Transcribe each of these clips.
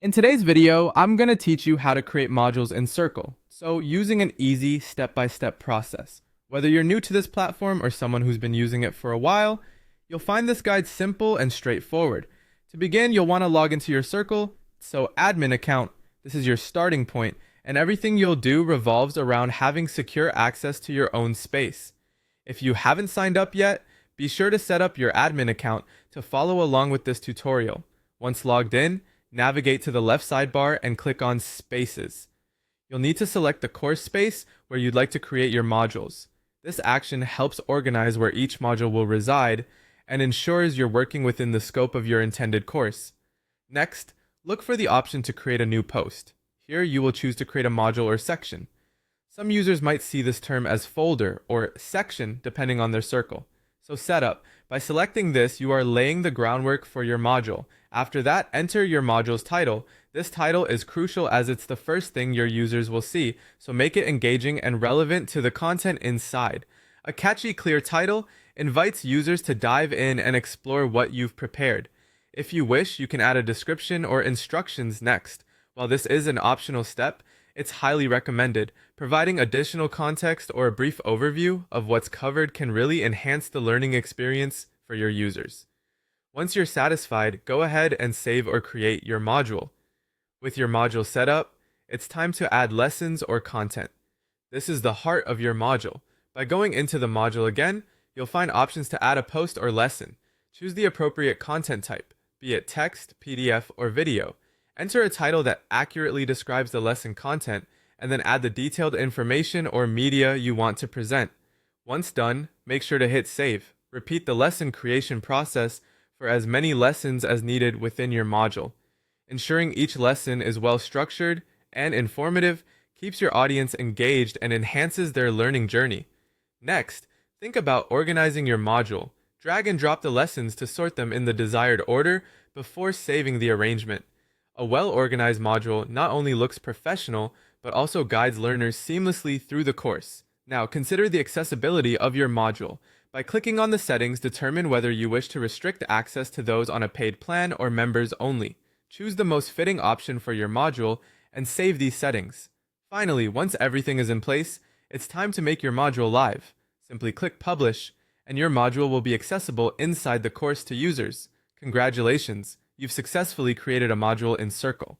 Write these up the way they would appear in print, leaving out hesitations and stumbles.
In today's video, I'm going to teach you how to create modules in Circle, so using an easy step-by-step process. Whether you're new to this platform or someone who's been using it for a while, you'll find this guide simple and straightforward. To begin, you'll want to log into your Circle.so admin account. This is your starting point, and everything you'll do revolves around having secure access to your own space. If you haven't signed up yet, be sure to set up your admin account to follow along with this tutorial. Once logged in, navigate to the left sidebar and click on Spaces. You'll need to select the course space where you'd like to create your modules. This action helps organize where each module will reside and ensures you're working within the scope of your intended course. Next, look for the option to create a new post. Here you will choose to create a module or section. Some users might see this term as folder or section depending on their circle. So setup. By selecting this, you are laying the groundwork for your module. After that, enter your module's title. This title is crucial as it's the first thing your users will see, so make it engaging and relevant to the content inside. A catchy, clear title invites users to dive in and explore what you've prepared. If you wish, you can add a description or instructions next. While this is an optional step, it's highly recommended. Providing additional context or a brief overview of what's covered can really enhance the learning experience for your users. Once you're satisfied, go ahead and save or create your module. With your module set up, it's time to add lessons or content. This is the heart of your module. By going into the module again, you'll find options to add a post or lesson. Choose the appropriate content type, be it text, PDF, or video. Enter a title that accurately describes the lesson content, and then add the detailed information or media you want to present. Once done, make sure to hit save. Repeat the lesson creation process for as many lessons as needed within your module. Ensuring each lesson is well structured and informative keeps your audience engaged and enhances their learning journey. Next, think about organizing your module. Drag and drop the lessons to sort them in the desired order before saving the arrangement. A well-organized module not only looks professional, but also guides learners seamlessly through the course. Now, consider the accessibility of your module. By clicking on the settings, determine whether you wish to restrict access to those on a paid plan or members only. Choose the most fitting option for your module and save these settings. Finally, once everything is in place, it's time to make your module live. Simply click Publish, and your module will be accessible inside the course to users. Congratulations! You've successfully created a module in Circle.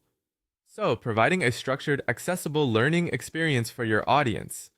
So, providing a structured, accessible learning experience for your audience.